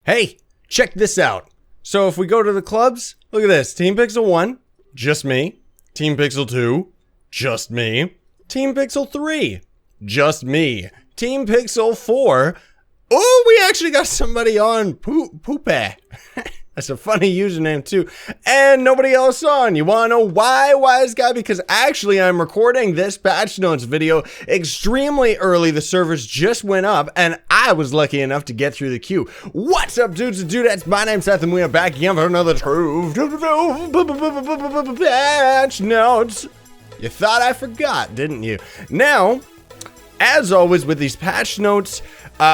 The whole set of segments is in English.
Hey, check this out. So if we go to the clubs, look at this. Team Pixel 1, just me. Team Pixel 2, just me. Team Pixel 3, just me. Team Pixel 4, oh, we actually got somebody on Poopé. That's a funny username too. And nobody else on. You wanna know why, wise guy? Because actually I'm recording this patch notes video extremely early. The servers just went up and I was lucky enough to get through the queue. What's up, dudes and dudettes? My name's Seth and we are back again for another Trove patch notes. You thought I forgot, didn't you? Now, as always with these patch notes,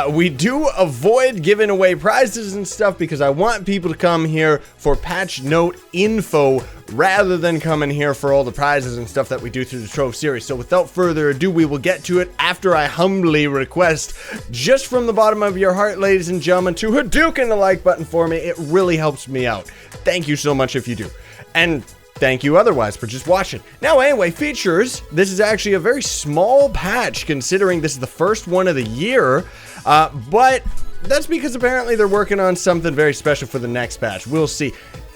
we do avoid giving away prizes and stuff because I want people to come here for patch note info rather than coming here for all the prizes and stuff that we do through the Trove series. So without further ado, we will get to it after I humbly request, just from the bottom of your heart, ladies and gentlemen, to Hadouken the like button for me. It really helps me out. Thank you so much if you do. And thank you otherwise for just watching. Now anyway, features. This is actually a very small patch considering this is the first one of the year. But that's because apparently they're working on something very special for the next patch. We'll see.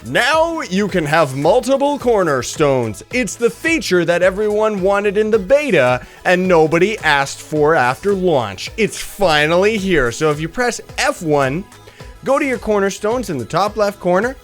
Now you can have multiple cornerstones. It's the feature that everyone wanted in the beta and nobody asked for after launch. It's finally here. So if you press F1, go to your cornerstones in the top left corner.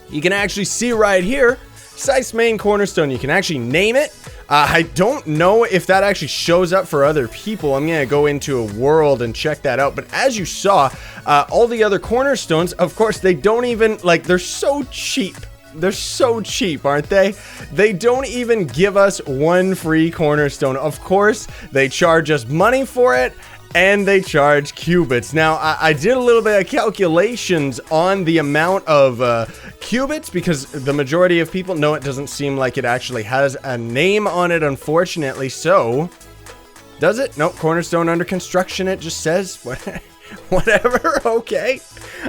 You can actually see right here, Scythe's main cornerstone. You can actually name it. I don't know if that actually shows up for other people. I'm gonna go into a world and check that out. But as you saw, all the other cornerstones, of course, they don't even, like, they're so cheap. They're so cheap, aren't they? They don't even give us one free cornerstone. Of course, they charge us money for it. And they charge qubits. Now, I did a little bit of calculations on the amount of qubits because the majority of people know it doesn't seem like it actually has a name on it, unfortunately. So, does it? Nope, cornerstone under construction, it just says. Whatever, okay.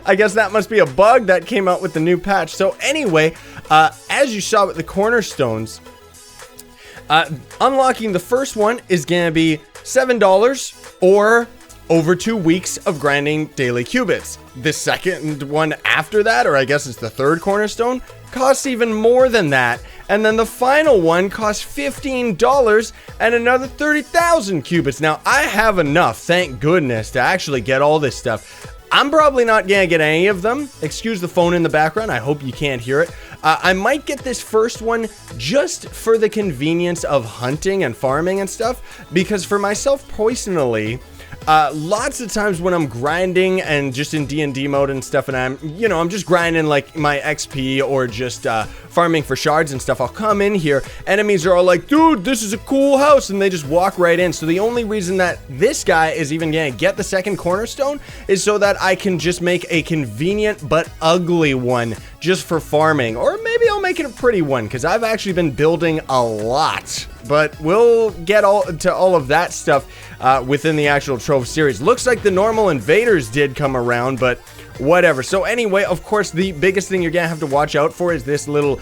I guess that must be a bug that came out with the new patch. So anyway, as you saw with the cornerstones, unlocking the first one is going to be $7 or over 2 weeks of grinding daily qubits. The second one after that, or I guess it's the third cornerstone, costs even more than that. And then the final one costs $15 and another 30,000 qubits. Now, I have enough, thank goodness, to actually get all this stuff. I'm probably not gonna get any of them. Excuse the phone in the background. I hope you can't hear it. I might get this first one just for the convenience of hunting and farming and stuff, because for myself personally, lots of times when I'm grinding and just in D&D mode and stuff, and I'm just grinding like my XP or just farming for shards and stuff, I'll come in here, enemies are all like, dude, this is a cool house, and they just walk right in. So the only reason that this guy is even gonna get the second cornerstone is so that I can just make a convenient but ugly one just for farming, or maybe I'll make it a pretty one because I've actually been building a lot. But we'll get to all of that stuff within the actual Trove series. Looks like the normal invaders did come around, but whatever. So anyway, of course, the biggest thing you're gonna have to watch out for is this little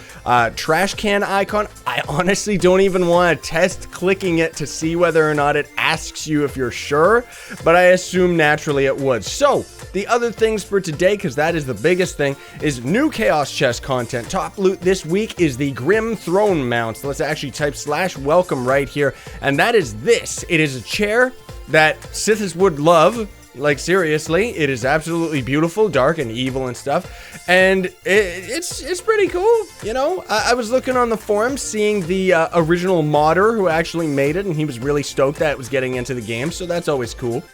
trash can icon. I honestly don't even want to test clicking it to see whether or not it asks you if you're sure, but I assume naturally it would. So the other things for today, because that is the biggest thing, is new Chaos Chest content. Top loot this week is the Grim Throne mount. So let's actually type /welcome right here, and that is this. It is a chair that Scythis would love. Like, seriously, it is absolutely beautiful, dark and evil and stuff, and it's pretty cool, you know. I was looking on the forums, seeing the original modder who actually made it, and he was really stoked that it was getting into the game, so that's always cool.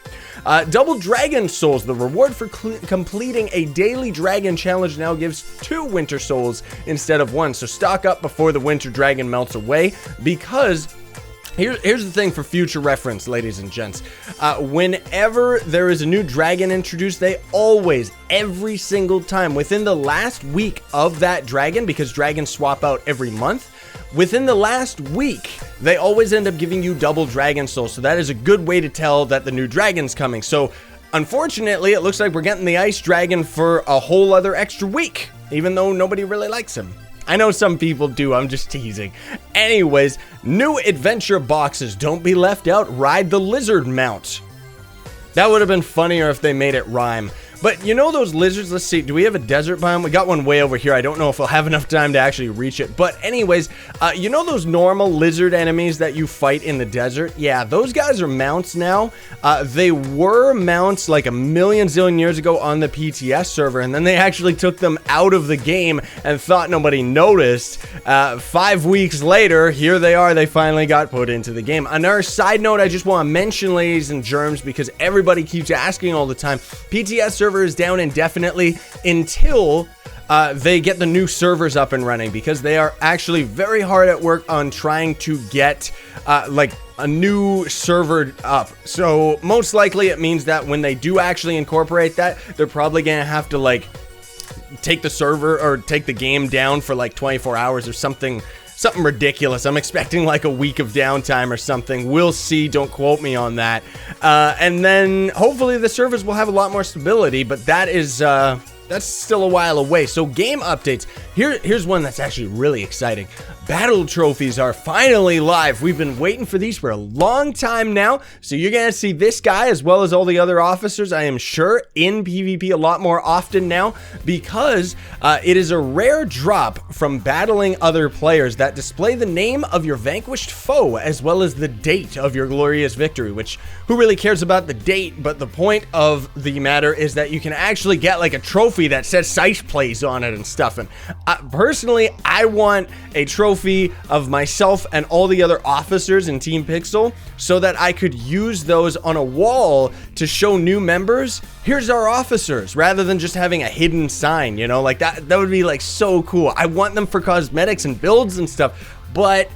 Double Dragon Souls. The reward for completing a daily dragon challenge now gives 2 Winter Souls instead of 1, so stock up before the Winter Dragon melts away, because here's the thing for future reference, ladies and gents. Whenever there is a new dragon introduced, they always, every single time, within the last week of that dragon, because dragons swap out every month, within the last week, they always end up giving you double dragon souls. So that is a good way to tell that the new dragon's coming. So unfortunately, it looks like we're getting the ice dragon for a whole other extra week, even though nobody really likes him. I know some people do, I'm just teasing. Anyways, new adventure boxes. Don't be left out. Ride the lizard mount. That would have been funnier if they made it rhyme. But you know those lizards? Let's see. Do we have a desert biome? We got one way over here. I don't know if we'll have enough time to actually reach it. But anyways, you know those normal lizard enemies that you fight in the desert? Yeah, those guys are mounts now. They were mounts like a million zillion years ago on the PTS server, and then they actually took them out of the game and thought nobody noticed. 5 weeks later, here they are. They finally got put into the game. Another side note I just want to mention, ladies and germs, because everybody keeps asking all the time, PTS server is down indefinitely until they get the new servers up and running, because they are actually very hard at work on trying to get like a new server up. So most likely it means that when they do actually incorporate that, they're probably gonna have to like take the server or take the game down for like 24 hours or something ridiculous. I'm expecting like a week of downtime or something. We'll see. Don't quote me on that. And then hopefully the servers will have a lot more stability, but that is that's still a while away. So game updates. Here's one that's actually really exciting. Battle trophies are finally live. We've been waiting for these for a long time now. So you're gonna see this guy as well as all the other officers, I am sure, in PvP a lot more often now, because it is a rare drop from battling other players that display the name of your vanquished foe as well as the date of your glorious victory, which who really cares about the date? But the point of the matter is that you can actually get like a trophy that says ScythePlays on it and stuff. And personally, I want a trophy of myself and all the other officers in Team Pixel so that I could use those on a wall to show new members, here's our officers, rather than just having a hidden sign, you know, like that would be like so cool. I want them for cosmetics and builds and stuff, but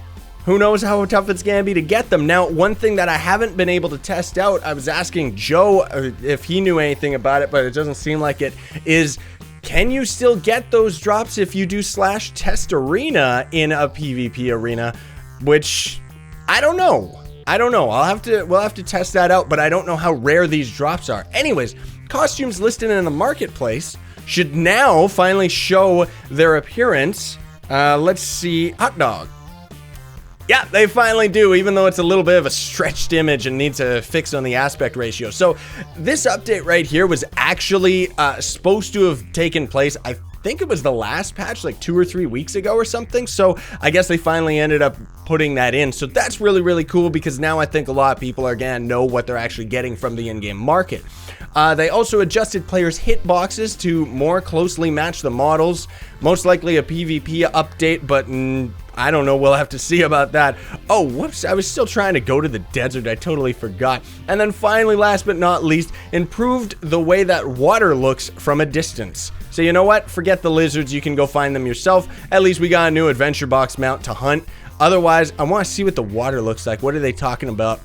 who knows how tough it's gonna be to get them. Now, one thing that I haven't been able to test out, I was asking Joe if he knew anything about it, but it doesn't seem like it, is can you still get those drops if you do /test arena in a PvP arena? Which I don't know. We'll have to test that out, but I don't know how rare these drops are. Anyways, costumes listed in the marketplace should now finally show their appearance. Let's see. Hot dog. Yeah, they finally do, even though it's a little bit of a stretched image and needs a fix on the aspect ratio. So this update right here was actually supposed to have taken place, I think it was the last patch, like 2 or 3 weeks ago or something. So I guess they finally ended up putting that in. So that's really, really cool, because now I think a lot of people are gonna know what they're actually getting from the in-game market. They also adjusted players' hitboxes to more closely match the models. Most likely a PvP update, but I don't know, we'll have to see about that. Oh, whoops, I was still trying to go to the desert, I totally forgot. And then finally, last but not least, improved the way that water looks from a distance. So you know what, forget the lizards, you can go find them yourself. At least we got a new adventure box mount to hunt. Otherwise, I want to see what the water looks like. What are they talking about?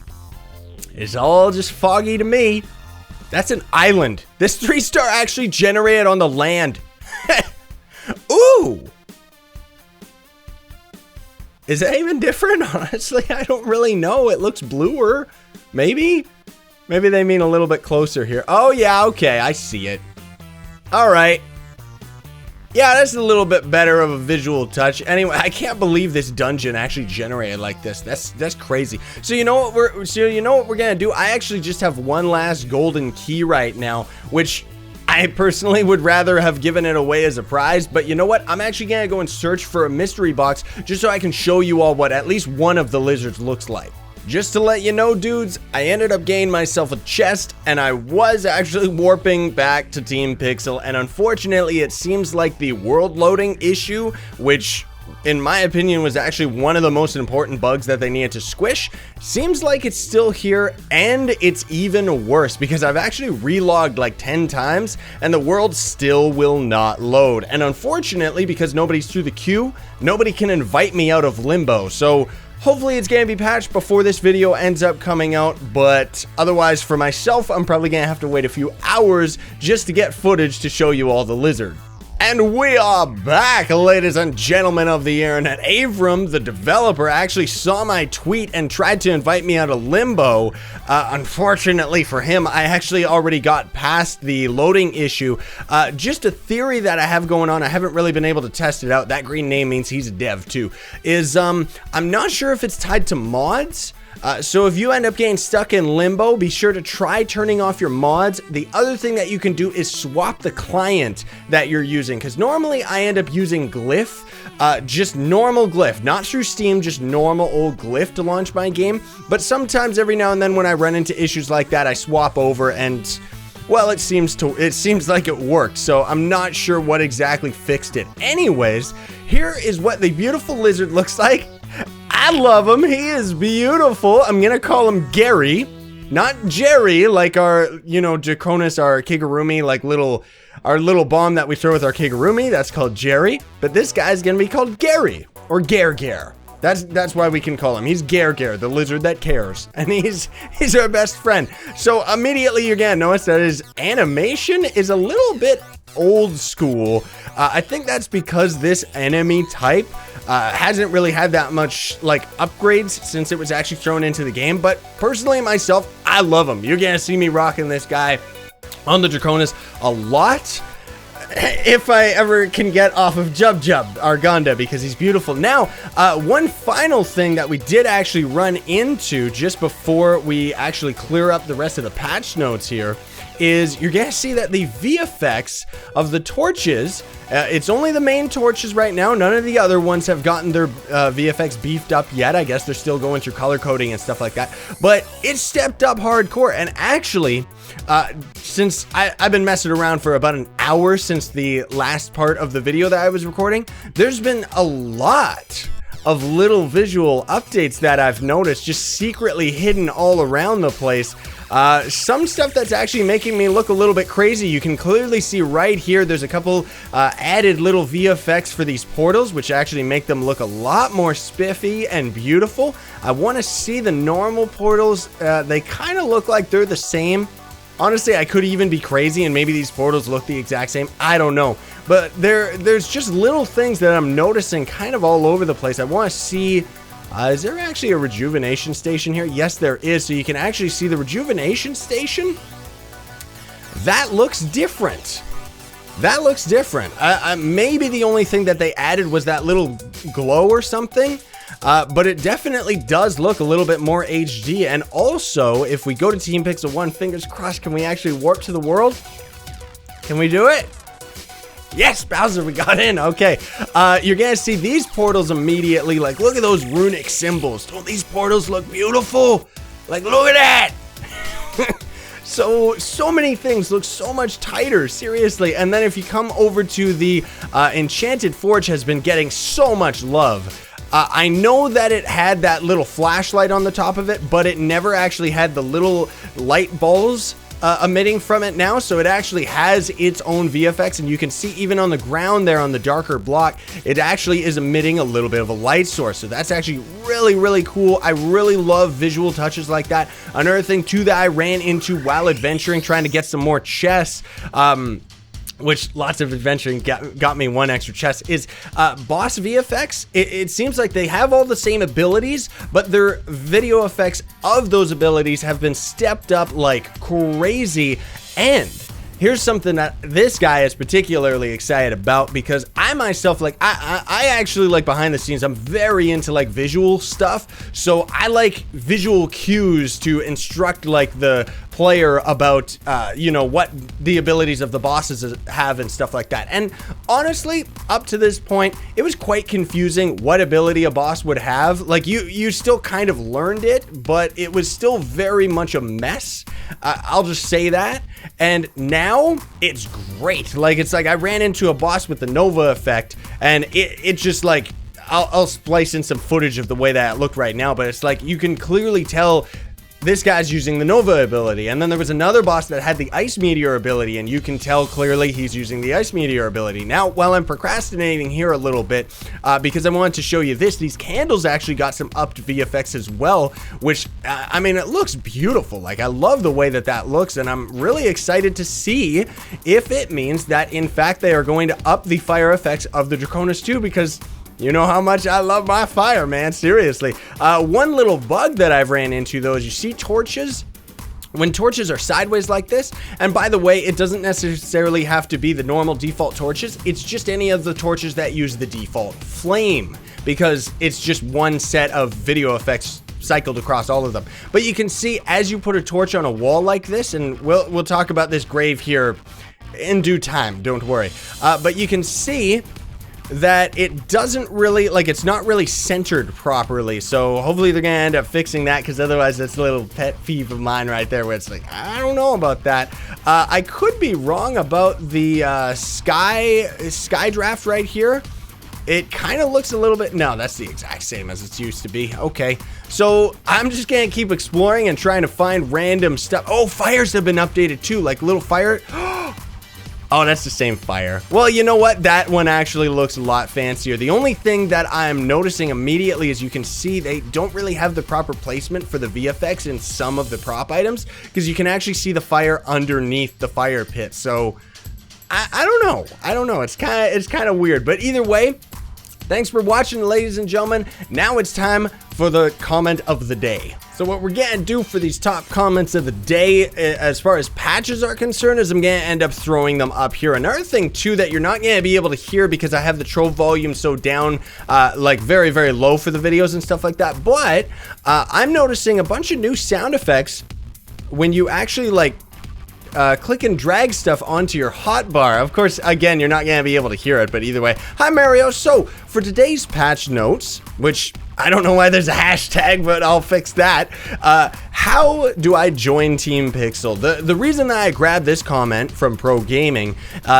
It's all just foggy to me. That's an island. This 3-star actually generated on the land. Ooh! Is that even different? Honestly, I don't really know. It looks bluer. Maybe? Maybe they mean a little bit closer here. Oh, yeah, okay. I see it. All right. Yeah, that's a little bit better of a visual touch. Anyway, I can't believe this dungeon actually generated like this. That's crazy. So you know what we're gonna do? I actually just have one last golden key right now, which I personally would rather have given it away as a prize, but you know what? I'm actually gonna go and search for a mystery box just so I can show you all what at least one of the lizards looks like. Just to let you know, dudes, I ended up getting myself a chest, and I was actually warping back to Team Pixel, and unfortunately, it seems like the world loading issue, which in my opinion was actually one of the most important bugs that they needed to squish, seems like it's still here, and it's even worse because I've actually relogged like 10 times and the world still will not load. And unfortunately, because nobody's through the queue, nobody can invite me out of limbo. So hopefully it's going to be patched before this video ends up coming out, but otherwise for myself, I'm probably going to have to wait a few hours just to get footage to show you all the lizard. And we are back, ladies and gentlemen of the internet. Avram, the developer, actually saw my tweet and tried to invite me out of limbo. Unfortunately for him, I actually already got past the loading issue. Just a theory that I have going on, I haven't really been able to test it out. That green name means he's a dev too. I'm not sure if it's tied to mods. So if you end up getting stuck in limbo, be sure to try turning off your mods. The other thing that you can do is swap the client that you're using, because normally I end up using Glyph, just normal Glyph, not through Steam, just normal old Glyph to launch my game. But sometimes every now and then when I run into issues like that, I swap over and, well, it seems like it worked, so I'm not sure what exactly fixed it. Anyways, here is what the beautiful lizard looks like. I love him. He is beautiful. I'm gonna call him Gary, not Jerry, like our, you know, Draconis, our Kigurumi, like our little bomb that we throw with our Kigurumi. That's called Jerry. But this guy's gonna be called Gary, or Gare. That's why we can call him. He's Gare, the lizard that cares, and he's our best friend. So immediately you're gonna notice that his animation is a little bit old school. I think that's because this enemy type hasn't really had that much like upgrades since it was actually thrown into the game. But personally myself, I love him. You're gonna see me rocking this guy on the Draconis a lot if I ever can get off of Jub Arganda, because he's beautiful. Now, one final thing that we did actually run into just before we actually clear up the rest of the patch notes here is you're gonna see that the VFX of the torches, it's only the main torches right now. None of the other ones have gotten their VFX beefed up yet. I guess they're still going through color coding and stuff like that, but it stepped up hardcore. And actually, since I've been messing around for about an hour since the last part of the video that I was recording, there's been a lot of little visual updates that I've noticed just secretly hidden all around the place. Some stuff that's actually making me look a little bit crazy. You can clearly see right here, there's a couple added little VFX for these portals, which actually make them look a lot more spiffy and beautiful. I want to see the normal portals. They kind of look like they're the same. Honestly, I could even be crazy and maybe these portals look the exact same. I don't know. But there's just little things that I'm noticing kind of all over the place. I want to see, is there actually a rejuvenation station here? Yes, there is. So you can actually see the rejuvenation station. That looks different. That looks different. Maybe the only thing that they added was that little glow or something. But it definitely does look a little bit more HD. And also, if we go to Team Pixel 1, fingers crossed, can we actually warp to the world? Can we do it? Yes, Bowser, we got in. Okay. You're gonna see these portals immediately. Like, look at those runic symbols. Don't these portals look beautiful? Like, look at that. So many things look so much tighter, seriously. And then if you come over to the Enchanted Forge, has been getting so much love. I know that it had that little flashlight on the top of it, but it never actually had the little light balls emitting from it now, so it actually has its own VFX, and you can see even on the ground there on the darker block, it actually is emitting a little bit of a light source. So that's actually really cool. I really love visual touches like that. Another thing too that I ran into while adventuring, trying to get some more chests, which lots of adventuring got me one extra chest, is boss VFX. It seems like they have all the same abilities, but their video effects of those abilities have been stepped up like crazy. And here's something that this guy is particularly excited about, because I myself, like, I actually, like, behind the scenes, I'm very into, like, visual stuff. So I like visual cues to instruct, like, the player about, you know, what the abilities of the bosses have and stuff like that. And honestly, up to this point, it was quite confusing what ability a boss would have. Like, you still kind of learned it, but it was still very much a mess. I'll just say that. And now it's great. Like, it's like I ran into a boss with the Nova effect, and it just, like, I'll splice in some footage of the way that it looked right now, but it's like you can clearly tell this guy's using the Nova ability. And then there was another boss that had the Ice Meteor ability, and you can tell clearly he's using the Ice Meteor ability. Now, while I'm procrastinating here a little bit, because I wanted to show you this, these candles actually got some upped VFX as well, which, I mean, it looks beautiful. Like, I love the way that that looks, and I'm really excited to see if it means that, in fact, they are going to up the fire effects of the Draconis 2, because you know how much I love my fire, man, seriously. One little bug that I've ran into, though, is you see torches? When torches are sideways like this, and by the way, it doesn't necessarily have to be the normal default torches, it's just any of the torches that use the default flame, because it's just one set of video effects cycled across all of them. But you can see as you put a torch on a wall like this, and we'll talk about this grave here in due time, don't worry. But you can see that it doesn't really, like, it's not really centered properly. So hopefully they're gonna end up fixing that, because otherwise that's a little pet peeve of mine right there, where it's like, I don't know about that. I could be wrong about the sky draft right here. It kind of looks a little bit, no, that's the exact same as it used to be. Okay, so I'm just gonna keep exploring and trying to find random stuff. Oh, fires have been updated too, like little fire. Oh, that's the same fire. Well, you know what? That one actually looks a lot fancier. The only thing that I'm noticing immediately is you can see they don't really have the proper placement for the VFX in some of the prop items, because you can actually see the fire underneath the fire pit. So I don't know. I don't know. It's kind of weird. But either way, thanks for watching, ladies and gentlemen. Now it's time for the comment of the day. So what we're gonna do for these top comments of the day, as far as patches are concerned, is I'm gonna end up throwing them up here. Another thing too that you're not gonna be able to hear, because I have the Trove volume so down, like very, very low for the videos and stuff like that. But I'm noticing a bunch of new sound effects when you actually like click and drag stuff onto your hotbar. Of course, again, you're not gonna be able to hear it, but either way. Hi, Mario. So for today's patch notes, which I don't know why there's a hashtag, but I'll fix that. How do I join Team Pixel? The reason that I grabbed this comment from Pro Gaming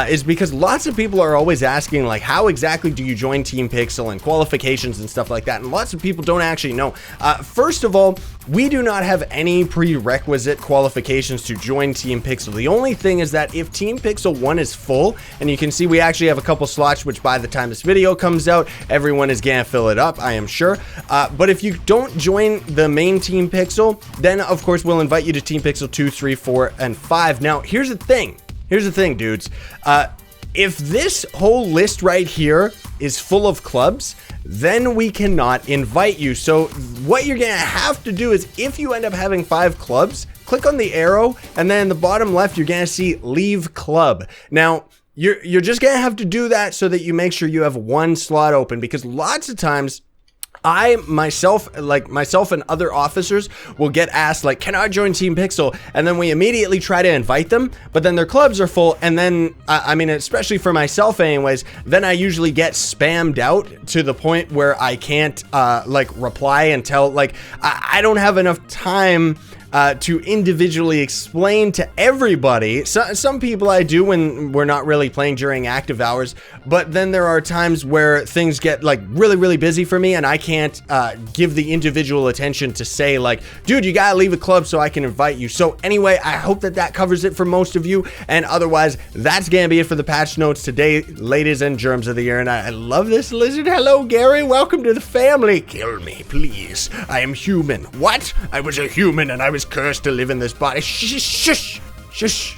is because lots of people are always asking, like, how exactly do you join Team Pixel and qualifications and stuff like that, and lots of people don't actually know. First of all, we do not have any prerequisite qualifications to join Team Pixel. The only thing is that if Team Pixel 1 is full, and you can see we actually have a couple slots, which by the time this video comes out, everyone is gonna fill it up, I am sure. But if you don't join the main Team Pixel, then of course we'll invite you to Team Pixel 2, 3, 4, and 5. Now, here's the thing. Here's the thing, dudes. If this whole list right here is full of clubs, then we cannot invite you. So what you're gonna have to do is, if you end up having 5 clubs, click on the arrow, and then in the bottom left, you're gonna see leave club. Now, you're just gonna have to do that so that you make sure you have 1 slot open, because lots of times myself and other officers will get asked, like, can I join Team Pixel? And then we immediately try to invite them, but then their clubs are full, and then I mean, especially for myself anyways, then I usually get spammed out to the point where I can't like reply and tell, like, I don't have enough time to individually explain to everybody. Some people I do when we're not really playing during active hours, but then there are times where things get like really busy for me, and I can't give the individual attention to say, like, dude, you gotta leave a club so I can invite you. So anyway, I hope that covers it for most of you, and otherwise that's gonna be it for the patch notes today, ladies and germs of the year. And I love this lizard. Hello, Gary, welcome to the family. Kill me, please, I am human. What? I was a human and I was cursed to live in this body. Shush, shush, shush.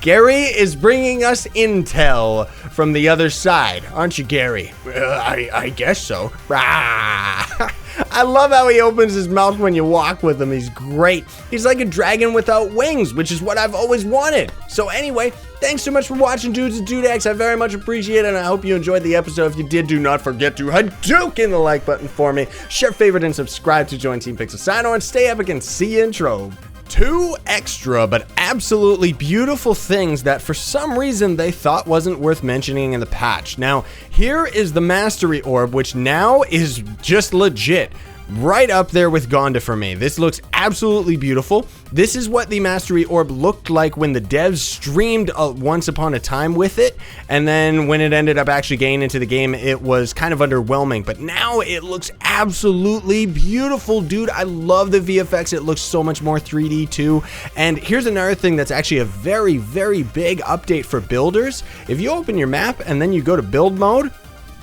Gary is bringing us intel from the other side, aren't you, Gary? I guess so. I love how he opens his mouth when you walk with him. He's great. He's like a dragon without wings, which is what I've always wanted. So anyway, thanks so much for watching, dudes and dudettes. I very much appreciate it, and I hope you enjoyed the episode. If you did, do not forget to Hadouken the like button for me. Share, favorite, and subscribe to join Team Pixel. Sign on, stay epic, and see you in Trove. 2 extra but absolutely beautiful things that for some reason they thought wasn't worth mentioning in the patch. Now, here is the Mastery Orb, which now is just legit right up there with Gonda for me. This looks absolutely beautiful. This is what the Mastery Orb looked like when the devs streamed once upon a time with it, and then when it ended up actually getting into the game, it was kind of underwhelming, but now it looks absolutely beautiful, dude. I love the VFX. It looks so much more 3D too. And here's another thing that's actually a very big update for builders. If you open your map and then you go to build mode,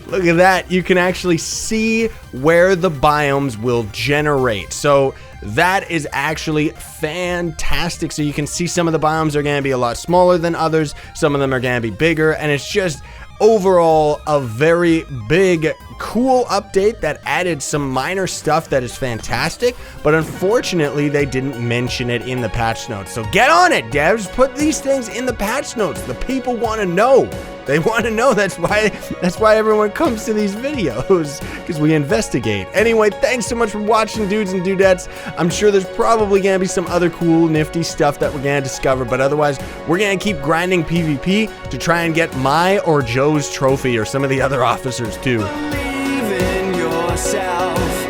look at that, you can actually see where the biomes will generate. So that is actually fantastic. So you can see some of the biomes are going to be a lot smaller than others, some of them are going to be bigger, and it's just overall a very big, cool update that added some minor stuff that is fantastic, but unfortunately they didn't mention it in the patch notes. So get on it, devs, put these things in the patch notes. The people want to know. They want to know. That's why everyone comes to these videos, because we investigate. Anyway, thanks so much for watching, dudes and dudettes. I'm sure there's probably gonna be some other cool, nifty stuff that we're gonna discover, but otherwise, we're gonna keep grinding PvP to try and get my or Joe's trophy or some of the other officers too. Believe in yourself.